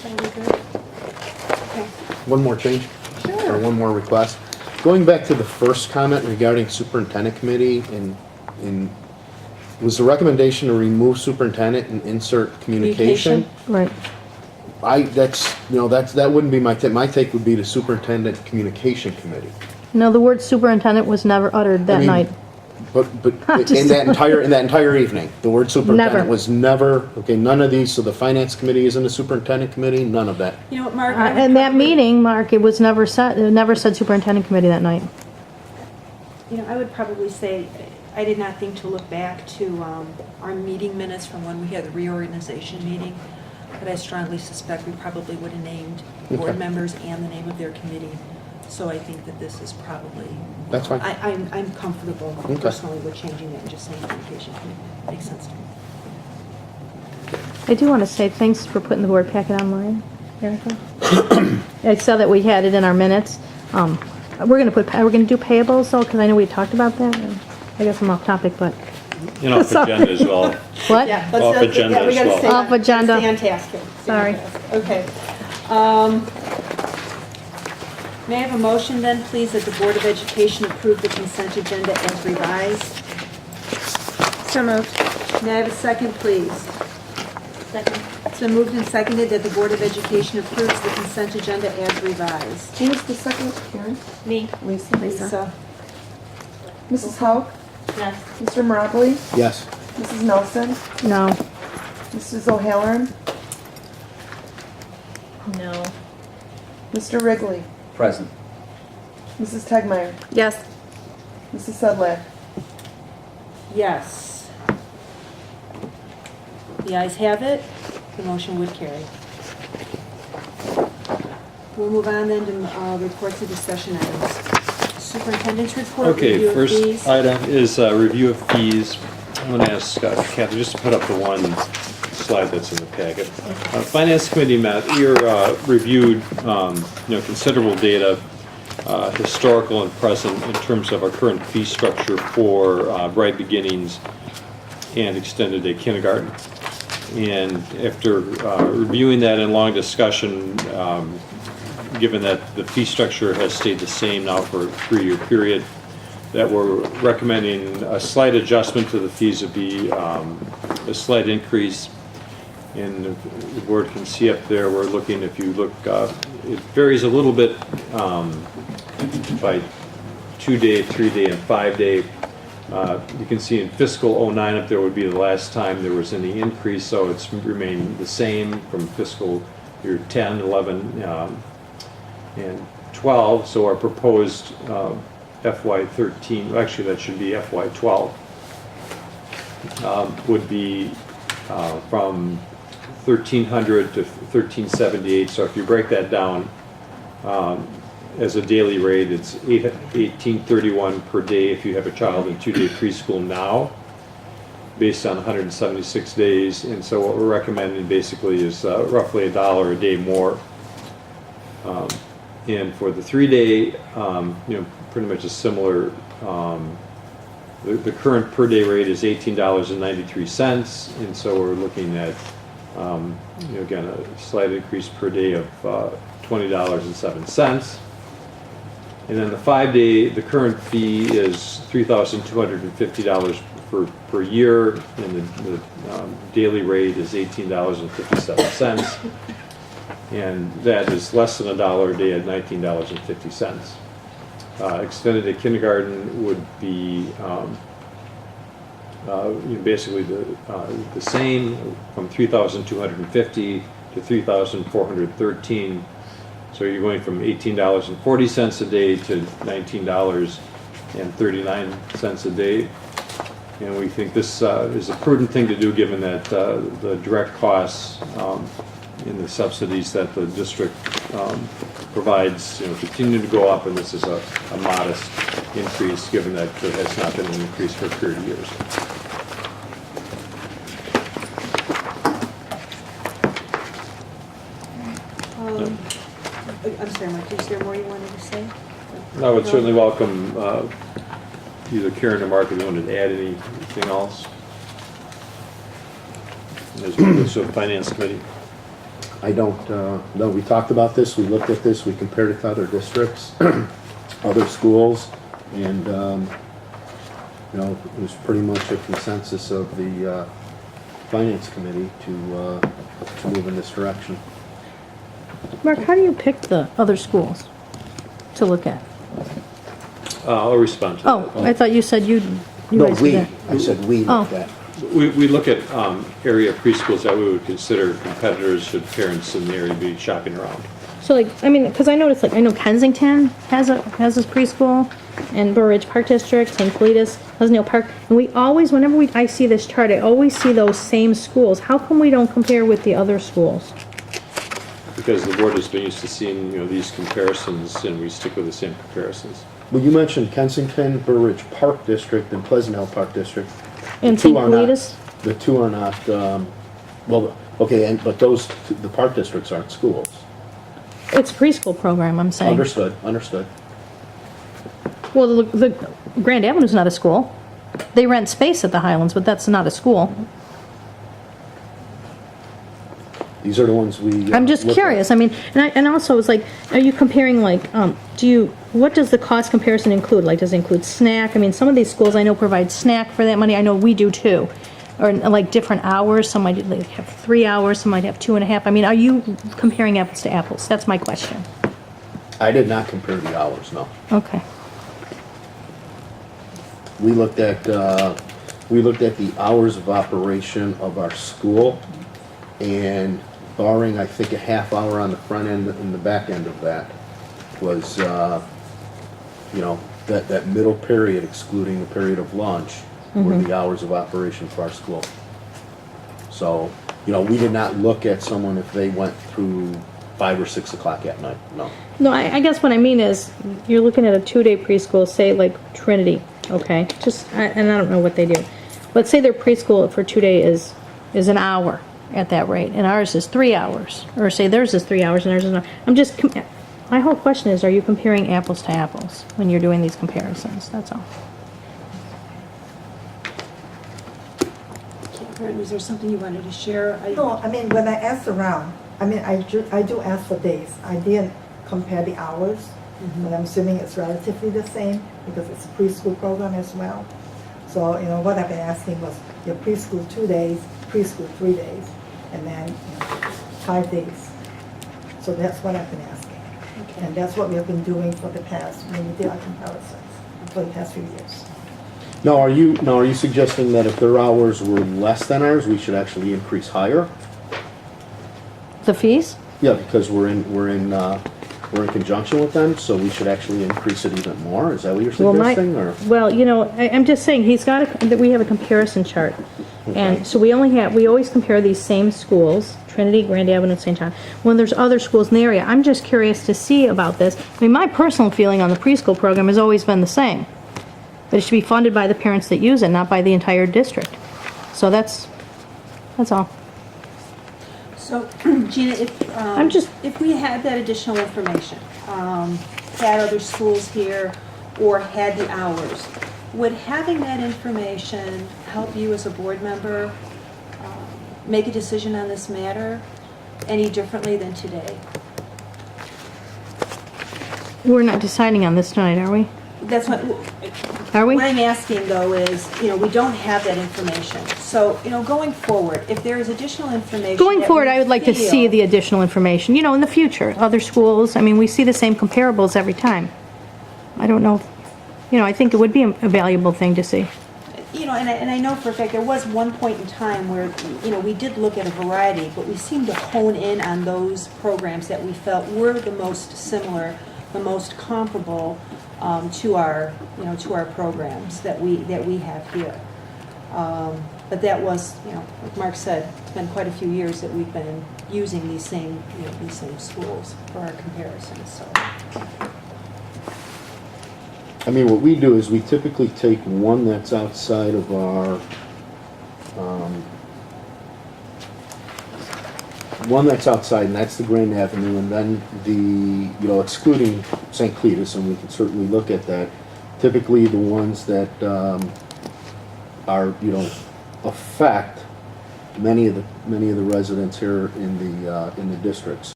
That'll be good. Okay. One more change, or Sure. one more request. Going back to the first comment regarding superintendent committee, was the recommendation to remove superintendent and insert communication? Right. That wouldn't be my take. My take would be the superintendent communication committee. No, the word superintendent was never uttered that I mean, night. But Just- in that entire evening, the word superintendent Never. was never, okay, none of these, so the finance committee isn't a superintendent committee, none of that. You know what, Mark? I would In that probably- meeting, Mark, it was never said, it never said superintendent committee that night. You know, I would probably say, I did not think to look back to our meeting minutes from when we had the reorganization meeting, but I strongly suspect we probably would have named board Okay. members and the name of their committee. So I think that this is probably. That's fine. I'm comfortable Okay. personally with changing that and just saying communication committee. Makes sense to me. I do want to say thanks for putting the board packet online, Erica. I saw that we had it in our minutes. We're gonna do payables though, because I know we talked about that. And I guess I'm off topic, but And off Sorry. agenda as well. what? Yeah, Off agenda yeah, we as gotta well. stay Off on- agenda. Stay on task here. Stay on Sorry. task. Okay. May I have a motion then, please, that the Board of Education approve the consent agenda as revised? So moved. May I have a second, please? Second. It's been moved and seconded that the Board of Education approves the consent agenda as revised. Who was the second, Karen? Me. Lisa. Lisa. Mrs. Hauk? Yes. Mr. Miraboli? Yes. Mrs. Nelson? No. Mrs. O'Halloran? No. Mr. Wrigley? Present. Mrs. Tegmeyer? Yes. Mrs. Sedlak? Yes. The ayes have it. The motion would carry. We'll move on then to reports and discussion items. Superintendent's report, Okay, review of first fees. item is review of fees. I'm going to ask Kathy just to put up the one slide that's in the packet. Finance Committee met, we reviewed considerable data, historical and present, in terms of our current fee structure for Bright Beginnings and extended day kindergarten. And after reviewing that in long discussion, given that the fee structure has stayed the same now for a 3-year period, that we're recommending a slight adjustment to the fees would be a slight increase. And the board can see up there, we're looking, if you look, it varies a little bit by 2-day, 3-day, and 5-day. You can see in fiscal '09 up there would be the last time there was any increase, so it's remained the same from fiscal year 10, 11, and 12. So our proposed FY13, actually that should be FY12, would be from $1,300 to $1,378. So if you break that down as a daily rate, it's $1,831 per day if you have a child in 2-day preschool now, based on 176 days. And so what we're recommending basically is roughly $1 a day more. And for the 3-day, pretty much a similar. The current per day rate is $18.93, and so we're looking at again a slight increase per day of $20.07. And then the 5-day, the current fee is $3,250 per year, and the daily rate is $18.57. And that is less than $1 a day at $19.50. Extended day kindergarten would be basically the same, from $3,250 to $3,413. So you're going from $18.40 a day to $19.39 a day. And we think this is a prudent thing to do, given that the direct costs in the subsidies that the district provides continue to go up, and this is a modest increase, given that there has not been an increase for a period of years. I'm sorry, Mike, is there more you wanted to say? I would certainly welcome either Karen or Mark if you wanted to add anything else as members of the Finance Committee. I don't, no, we talked about this, we looked at this, we compared it to other districts, other schools, and, you know, it was pretty much a consensus of the Finance Committee to move in this direction. Mark, how do you pick the other schools to look at? I'll respond to that. Oh, I thought you said you No, guys did we, that. I said we Oh. looked at. We look at area preschools that we would consider competitors should parents in the area be shopping around. So like, I mean, because I noticed, like, I know Kensington has a preschool, and Burridge Park District, St. Cletus, Pleasantdale Park, and we always, whenever I see this chart, I always see those same schools. How come we don't compare with the other schools? Because the board has been used to seeing, you know, these comparisons, and we stick with the same comparisons. Well, you mentioned Kensington, Burridge Park District, and Pleasantdale Park District. And The two St. are not- Cletus? The two are not, well, okay, but those, the park districts aren't schools. It's a preschool program, I'm saying. Understood, understood. Well, the Grand Avenue's not a school. They rent space at the Highlands, but that's not a school. These are the ones we. I'm just looked curious, at. I mean, and also, it's like, are you comparing, like, what does the cost comparison include? Like, does it include snack? I mean, some of these schools I know provide snack for that money, I know we do too. Or like different hours, some might like have 3 hours, some might have 2.5. I mean, are you comparing apples to apples? That's my question. I did not compare the hours, no. Okay. We looked at the hours of operation of our school, and barring, I think, a half hour on the front end and the back end of that was, you know, that middle period, excluding the period of lunch, were the hours of operation for our school. So, you know, we did not look at someone if they went through 5 or 6 o'clock at night, no. No, I guess what I mean is, you're looking at a 2-day preschool, say like Trinity, okay? And I don't know what they do. Let's say their preschool for 2 days is an hour at that rate, and ours is 3 hours. Or say theirs is 3 hours and ours is an hour. My whole question is, are you comparing apples to apples when you're doing these comparisons? That's all. Karen, was there something you wanted to share? No, I mean, when I asked around, I mean, I do ask for days. I didn't compare the hours, but I'm assuming it's relatively the same because it's a preschool program as well. So, you know, what I've been asking was your preschool 2 days, preschool 3 days, and then, you know, 5 days. So that's what I've been asking. Okay. And that's what we have been doing for the past, when we did our comparisons, for the past few years. Now, are you suggesting that if their hours were less than ours, we should actually increase higher? The fees? Yeah, because we're in conjunction with them, so we should actually increase it even more? Is that what you're suggesting, or? Well, you know, I'm just saying, that we have a comparison chart. Okay. And so we always compare these same schools, Trinity, Grand Avenue, and St. John, when there's other schools in the area. I'm just curious to see about this. I mean, my personal feeling on the preschool program has always been the same. But it should be funded by the parents that use it, not by the entire district. So that's all. So, Gina, if we had that additional information, had other schools here, or had the hours, would having that information help you as a board member make a decision on this matter any differently than today? We're not deciding on this tonight, are we? That's what. Are we? What I'm asking, though, is, you know, we don't have that information. So, you know, going forward, if there is additional information. Going that forward, we I would like to feel- see the additional information, you know, in the future, other schools. I mean, we see the same comparables every time. I don't know, you know, I think it would be a valuable thing to see. You know, and I know for a fact, there was one point in time where, you know, we did look at a variety, but we seemed to hone in on those programs that we felt were the most similar, the most comparable to our, you know, to our programs that we have here. But that was, you know, like Mark said, it's been quite a few years that we've been using these same schools for our comparisons, so. I mean, what we do is we typically take one that's outside of our, one that's outside, and that's the Grand Avenue, and then you know, excluding St. Cletus, and we can certainly look at that. Typically, the ones that are, you know, affect many of the residents here in the district.